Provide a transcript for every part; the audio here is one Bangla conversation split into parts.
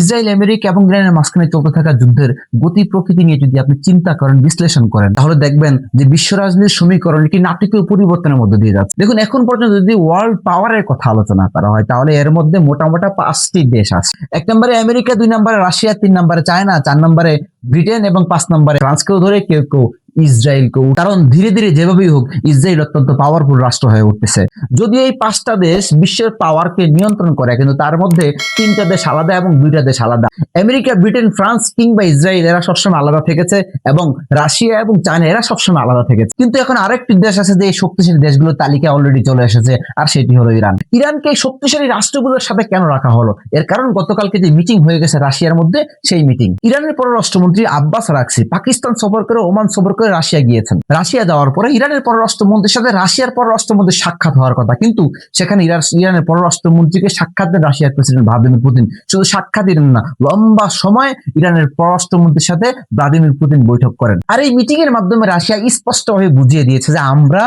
ইসরায়েল, আমেরিকা এবং ইরানের মাঝখানে চলতে থাকা যুদ্ধের গতি প্রকৃতি নিয়ে যদি আপনি চিন্তা করেন, বিশ্লেষণ করেন, তাহলে দেখবেন যে বিশ্ব রাজনীতির সমীকরণ একটি নাটকীয় পরিবর্তনের মধ্যে দিয়ে যাচ্ছে। দেখুন, এখন পর্যন্ত যদি ওয়ার্ল্ড পাওয়ারের কথা আলোচনা করা হয়, তাহলে এর মধ্যে মোটামুটি 5টি দেশ আছে। 1 নম্বরে আমেরিকা, 2 নম্বরে রাশিয়া, 3 নম্বরে চায়না, 4 নম্বরে ব্রিটেন এবং 5 নম্বরে ফ্রান্সকেও ধরে কেউ কেউ ইসরায়েলকেও। কারণ ধীরে ধীরে যেভাবেই হোক ইসরায়েল অত্যন্ত পাওয়ারফুল রাষ্ট্র হয়ে উঠতেছে। যদিও এই 5টা দেশ বিশ্বের পাওয়ারকে নিয়ন্ত্রণ করে, কিন্তু তার মধ্যে 3টা দেশ আলাদা এবং 2টা দেশ আলাদা। আমেরিকা, ব্রিটেন, ফ্রান্স কিংবা ইসরায়েল এরা সবসময় আলাদা থেকেছে এবং রাশিয়া এবং চায়না এরা সবসময় আলাদা থেকেছে। কিন্তু এখন আরেকটি দেশ আছে যে এই শক্তিশালী দেশগুলোর তালিকা অলরেডি চলে এসেছে, আর সেটি হলো ইরান। ইরানকে এই শক্তিশালী রাষ্ট্রগুলোর সাথে কেন রাখা হলো? এর কারণ গতকালকে যে মিটিং হয়ে গেছে রাশিয়ার মধ্যে, সেই মিটিং। ইরানের পররাষ্ট্রমন্ত্রী আব্বাস আরাগচি পাকিস্তান সফর করে, ওমান সফর করে রাশিয়া গিয়েছেন। রাশিয়া যাওয়ার পরে ইরানের পররাষ্ট্রমন্ত্রীর সাথে রাশিয়ার পররাষ্ট্রমন্ত্রীর সাক্ষাৎ হওয়ার কথা, কিন্তু সেখানে ইরানের পররাষ্ট্রমন্ত্রীকে সাক্ষাৎ দেন রাশিয়ার প্রেসিডেন্ট ভ্লাদিমির পুতিন। শুধু সাক্ষাৎ দিলেন না, লম্বা সময় ইরানের পররাষ্ট্রমন্ত্রীর সাথে ভ্লাদিমির পুতিন বৈঠক করেন। আর এই মিটিং এর মাধ্যমে রাশিয়া স্পষ্টভাবে বুঝিয়ে দিয়েছে যে আমরা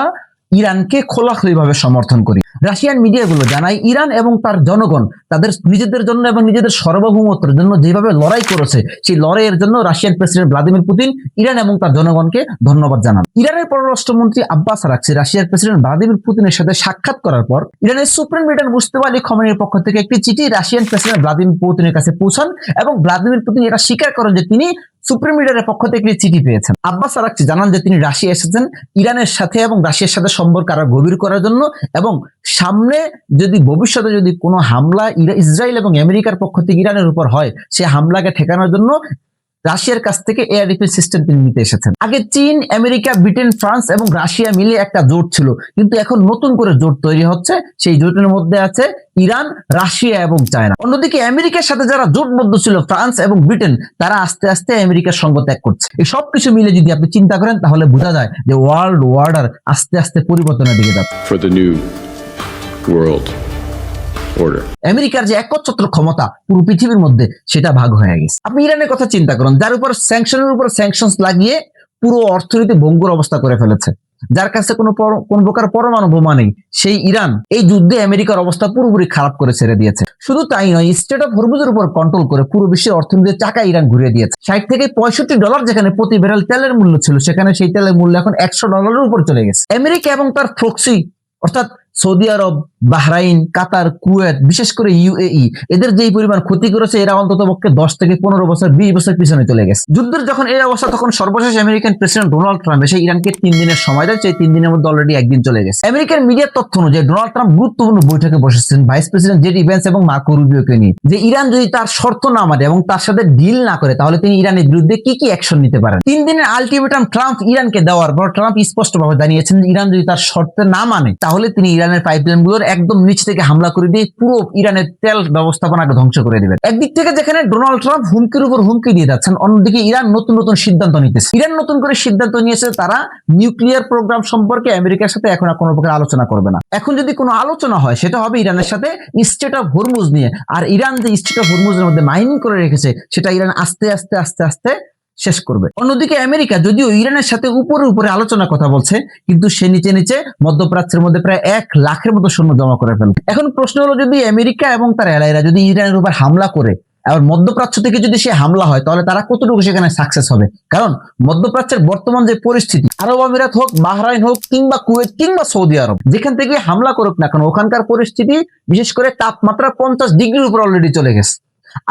ইরানকে খোলাখুলিভাবে সমর্থন করি। রাশিয়ান মিডিয়াগুলো জানায় ইরান এবং তার জনগণ তাদের নিজেদের জন্য এবং নিজেদের সার্বভৌমত্বের জন্য যেভাবে লড়াই করেছে, সেই লড়াইয়ের জন্য Russian president Vladimir Putin Iran এবং তার জনগণকে ধন্যবাদ জানান। ইরানের পররাষ্ট্রমন্ত্রী আব্বাস আরাগচি রাশিয়ার প্রেসিডেন্ট ভ্লাদিমির পুতিনের সাথে সাক্ষাৎ করার পর ইরানের সুপ্রিম লিডার মুজতবা আলী খমেনির পক্ষ থেকে একটি চিঠি রাশিয়ান প্রেসিডেন্ট ভ্লাদিমির পুতিনের কাছে পৌঁছান এবং ভ্লাদিমির পুতিন এটা স্বীকার করেন যে তিনি সুপ্রিম লিডারের পক্ষ থেকে একটি চিঠি পেয়েছেন। আব্বাস আরাগচি জানান যে তিনি রাশিয়া এসেছেন ইরানের সাথে এবং রাশিয়ার সাথে সম্পর্ক আরো গভীর করার জন্য, এবং সামনে যদি ভবিষ্যতে যদি কোনো হামলা ইসরায়েল এবং আমেরিকার পক্ষ থেকে ইরানের উপর হয়, সে হামলাকে ঠেকানোর জন্য রাশিয়ার কাছ থেকে এয়ার ডিফেন্স সিস্টেম তিনি নিতে এসেছেন। আগে চীন, আমেরিকা, ব্রিটেন, ফ্রান্স এবং রাশিয়া মিলে একটা জোট ছিল, কিন্তু এখন নতুন করে জোট তৈরি হচ্ছে। সেই জোটের মধ্যে আছে ইরান, রাশিয়া এবং চায়না। অন্যদিকে আমেরিকার সাথে যারা জোটবদ্ধ ছিল ফ্রান্স এবং ব্রিটেন, তারা আস্তে আস্তে আমেরিকার সঙ্গ ত্যাগ করছে। এই সবকিছু মিলে যদি আপনি চিন্তা করেন, তাহলে বোঝা যায় যে ওয়ার্ল্ড অর্ডার আস্তে আস্তে পরিবর্তনের দিকে যাচ্ছে। আমেরিকার যে একচ্ছত্র ক্ষমতা পুরো পৃথিবীর মধ্যে, সেটা ভাগ হয়ে গেছে। আপনি ইরানের কথা চিন্তা করুন, যার উপর স্যাংশনের উপর স্যাংশন লাগিয়ে পুরো অর্থনীতি ভঙ্গুর অবস্থা করে ফেলেছে, যার কাছে কোন প্রকার পরমাণু বোমা নেই, সেই ইরান এই যুদ্ধে আমেরিকার অবস্থা পুরোপুরি খারাপ করে ছেড়ে দিয়েছে। শুধু তাই নয়, স্টেট অফ হরমুজের উপর কন্ট্রোল করে পুরো বিশ্বের অর্থনীতির চাকা ইরান ঘুরিয়ে দিয়েছে। 60 থেকে $65 যেখানে প্রতি ব্যারেল তেলের মূল্য ছিল, সেখানে সেই তেলের মূল্য এখন $100 উপর চলে গেছে। আমেরিকা এবং তার প্রক্সি অর্থাৎ সৌদি আরব, বাহরাইন, কাতার, কুয়েত, বিশেষ করে ইউএই এদের যেই পরিমাণ ক্ষতি করেছে, এরা অন্তত পক্ষে 10 থেকে 15 বছর 20 বছর পিছনে চলে গেছে। যুদ্ধের যখন এই অবস্থা, তখন সর্বশেষ আমেরিকান প্রেসিডেন্ট ডোনাল্ড ট্রাম্প এসে ইরানকে 3 দিনের সময় দেয়। সেই 3 দিনের মধ্যে অলরেডি 1 দিন চলে গেছে। আমেরিকান মিডিয়ার তথ্য অনুযায়ী ডোনাল্ড ট্রাম্প গুরুত্বপূর্ণ বৈঠকে বসেছেন ভাইস প্রেসিডেন্ট জেডি ভ্যান্স এবং মার্কো রুবিওকে নিয়ে, যে ইরান যদি তার শর্ত না মানে এবং তার সাথে ডিল না করে, তাহলে তিনি ইরানের বিরুদ্ধে কি কি অ্যাকশন নিতে পারেন। 3 দিনের আলটিমেটাম ট্রাম্প ইরানকে দেওয়ার পর ট্রাম্প স্পষ্টভাবে জানিয়েছেন ইরান যদি তার শর্ত না মানে, তাহলে তিনি ইরানের পাইপলাইনগুলোর একদম নিচ থেকে হামলা করে দিয়ে পুরো ইরানের তেল ব্যবস্থাপনাকে ধ্বংস করে দিবেন। একদিক থেকে যেখানে ডোনাল্ড ট্রাম্প হুমকির উপর হুমকি দিয়ে যাচ্ছেন, অন্যদিকে ইরান নতুন নতুন সিদ্ধান্ত নিতেছে। ইরান নতুন করে সিদ্ধান্ত নিয়েছে তারা নিউক্লিয়ার প্রোগ্রাম সম্পর্কে আমেরিকার সাথে এখন আর কোনো প্রকার আলোচনা করবে না। এখন যদি কোনো আলোচনা হয়, সেটা হবে ইরানের সাথে স্টেট অফ হরমুজ নিয়ে। আর ইরান যে স্টেট অফ হরমুজের মধ্যে মাইনিং করে রেখেছে, সেটা ইরান আস্তে আস্তে আস্তে আস্তে শেষ করবে। অন্যদিকে আমেরিকা যদিও ইরানের সাথে উপরে উপরে আলোচনার কথা বলছে, কিন্তু সে নিচে নিচে মধ্যপ্রাচ্যের মধ্যে প্রায় 1 লাখের মতো সৈন্য জমা করে ফেলবে। এখন প্রশ্ন হলো, যদি আমেরিকা এবং তার এলাইরা যদি ইরানের উপর হামলা করে, আর মধ্যপ্রাচ্য থেকে যদি সে হামলা হয়, তাহলে তারা কতটুকু সেখানে সাকসেস হবে? কারণ মধ্যপ্রাচ্যের বর্তমান যে পরিস্থিতি, আরব আমিরাত হোক, বাহরাইন হোক, কিংবা কুয়েত কিংবা সৌদি আরব, যেখান থেকে হামলা করুক না কেন, ওখানকার পরিস্থিতি বিশেষ করে তাপমাত্রা 50 ডিগ্রির উপর অলরেডি চলে গেছে।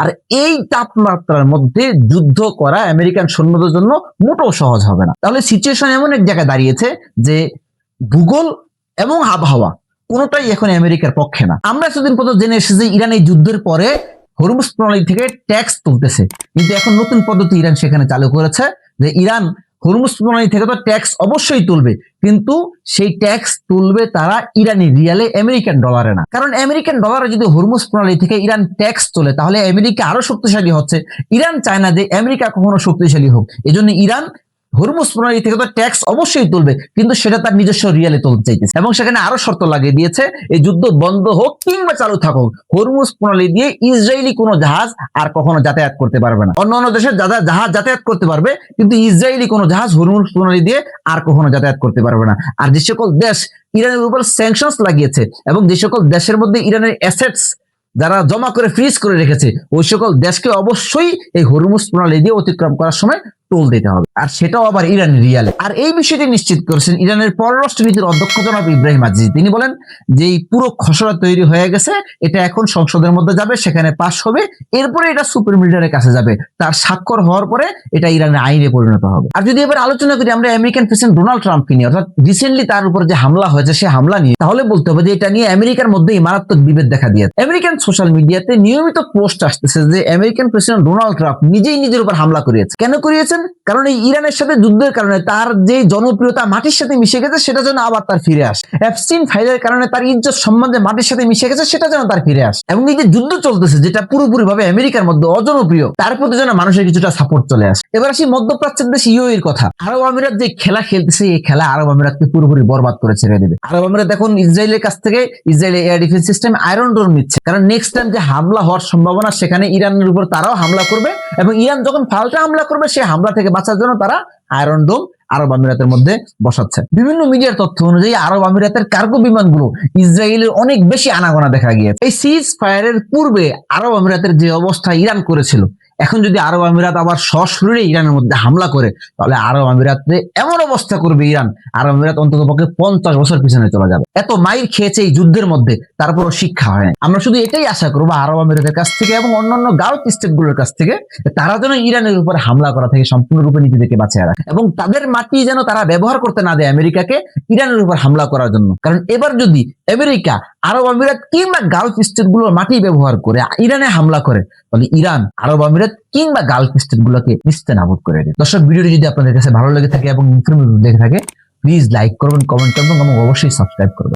আর এই তাপমাত্রার মধ্যে যুদ্ধ করা আমেরিকান সৈন্যদের জন্য মোটেও সহজ হবে না। তাহলে সিচুয়েশন এমন এক জায়গায় দাঁড়িয়েছে যে ভূগোল এবং আবহাওয়া কোনোটাই এখন আমেরিকার পক্ষে না। আমরা এতদিন পর্যন্ত জেনে এসেছি ইরান এই যুদ্ধের পরে হরমুজ প্রণালী থেকে ট্যাক্স তুলতেছে, কিন্তু এখন নতুন পদ্ধতি ইরান সেখানে চালু করেছে যে ইরান হরমুজ প্রণালী থেকে তো ট্যাক্স অবশ্যই তুলবে, কিন্তু সেই ট্যাক্স তুলবে তারা ইরানি রিয়ালে, আমেরিকান ডলারে না। কারণ আমেরিকান ডলারে যদি হরমুজ প্রণালী থেকে ইরান ট্যাক্স তোলে, তাহলে আমেরিকা আরো শক্তিশালী হচ্ছে। ইরান চায় না যে আমেরিকা কখনো শক্তিশালী হোক, এজন্য ইরান হরমুজ প্রণালী থেকে তো ট্যাক্স অবশ্যই তুলবে, কিন্তু সেটা তার নিজস্ব রিয়ালে তুলতে চাইতেছে এবং সেখানে আরো শর্ত লাগিয়ে দিয়েছে, এই যুদ্ধ বন্ধ হোক কিংবা চালু থাকুক, হরমুজ প্রণালী দিয়ে ইসরায়েলি কোনো জাহাজ আর কখনো যাতায়াত করতে পারবে না। অন্যান্য দেশের জাহাজ যাতায়াত করতে পারবে, কিন্তু ইসরায়েলি কোনো জাহাজ হরমুজ প্রণালী দিয়ে আর কখনো যাতায়াত করতে পারবে না। আর যে সকল দেশ ইরানের উপর স্যাংশনস লাগিয়েছে এবং যে সকল দেশের মধ্যে ইরানের অ্যাসেটস যারা জমা করে ফ্রিজ করে রেখেছে ওই সকল দেশকে অবশ্যই এই হরমুজ প্রণালী দিয়ে অতিক্রম করার সময় টোল দিতে হবে, আর সেটাও আবার ইরানের রিয়ালে। আর এই বিষয়টি নিশ্চিত করেছেন ইরানের পররাষ্ট্র নীতির অধ্যক্ষ জনাব ইব্রাহিম আজিজি। তিনি বলেন যে এই পুরো খসড়া তৈরি হয়ে গেছে, এটা এখন সংসদের মধ্যে যাবে, সেখানে পাস হবে, এরপরে এটা সুপ্রিম লিডারের কাছে যাবে, তার স্বাক্ষর হওয়ার পরে এটা ইরানের আইনে পরিণত হবে। আর যদি এবার আলোচনা করি আমরা আমেরিকান প্রেসিডেন্ট ডোনাল্ড ট্রাম্পকে নিয়ে, অর্থাৎ রিসেন্টলি তার উপর যে হামলা হয়েছে সে হামলা নিয়ে, তাহলে বলতে হবে যে এটা নিয়ে আমেরিকার মধ্যেই মারাত্মক বিভেদ দেখা দিয়েছে। আমেরিকান সোশ্যাল মিডিয়াতে নিয়মিত পোস্ট আসতেছে যে আমেরিকান প্রেসিডেন্ট ডোনাল্ড ট্রাম্প নিজেই নিজের উপর হামলা করিয়েছে। কেন করিয়েছেন? কারণ এই ইরানের সাথে যুদ্ধের কারণে তার যে জনপ্রিয়তা মাটির সাথে মিশে গেছে সেটা যেন আবার তার ফিরে আসে। এপস্টিন ফাইলের কারণে তার ইজ্জত সম্মান যে মাটির সাথে মিশে গেছে সেটা যেন তার ফিরে আসে। এবং এই যে যুদ্ধ চলতেছে যেটা পুরোপুরি ভাবে আমেরিকার মধ্যে অজনপ্রিয়, তার প্রতি যেন মানুষের কিছুটা সাপোর্ট চলে আসে। এবার আসি মধ্যপ্রাচ্যের দেশ ইউএইর কথা। আরব আমিরাত যে খেলা খেলতেছে এই খেলা আরব আমিরাতকে পুরোপুরি বরবাদ করে ছেড়ে দেবে। আরব আমিরাত এখন ইসরায়েলের কাছ থেকে ইসরায়েলের এয়ার ডিফেন্স সিস্টেম আয়রন ডোম নিচ্ছে, কারণ নেক্সট টাইম যে হামলা হওয়ার সম্ভাবনা সেখানে ইরানের উপর তারাও হামলা করবে, এবং ইরান যখন পাল্টা হামলা করবে সেই হামলা থেকে বাঁচার জন্য তারা আয়রন ডোম আরব আমিরাতের মধ্যে বসাচ্ছে। বিভিন্ন মিডিয়ার তথ্য অনুযায়ী আরব আমিরাতের কার্গো বিমানগুলো ইসরায়েলের অনেক বেশি আনাগোনা দেখা গিয়েছে। এই সিজ ফায়ারের পূর্বে আরব আমিরাতের যে অবস্থা ইরান করেছিল, এখন যদি আরব আমিরাত আবার সশরীরে ইরানের মধ্যে হামলা করে তাহলে আরব আমিরাতে এমন অবস্থা করবে ইরান, আরব আমিরাত অন্তত পক্ষে 50 বছর পিছনে চলে যাবে। এত মাইর খেয়েছে এই যুদ্ধের মধ্যে, তারপরও শিক্ষা হয়। আমরা শুধু এটাই আশা করবো আরব আমিরাতের কাছ থেকে এবং অন্যান্য গালফ স্টেটগুলোর কাছ থেকে, তারা যেন ইরানের উপরে হামলা করা থেকে সম্পূর্ণরূপে নিজেদেরকে বাঁচিয়ে রাখে, এবং তাদের মাটি যেন তারা ব্যবহার করতে না দেয় আমেরিকাকে ইরানের উপর হামলা করার জন্য। কারণ এবার যদি আমেরিকা আরব আমিরাত কিংবা গালফ স্টেটগুলোর মাটি ব্যবহার করে ইরানে হামলা করে, তাহলে ইরান আরব আমিরাত কিংবা গালফ স্টেটগুলোকে নিস্তেনাবুদ করে দেয়। দর্শক, ভিডিওটি যদি আপনাদের কাছে ভালো লেগে থাকে এবং ইনফরমেটিভ লেগে থাকে, প্লিজ লাইক করবেন, কমেন্ট করবেন এবং অবশ্যই সাবস্ক্রাইব করবেন।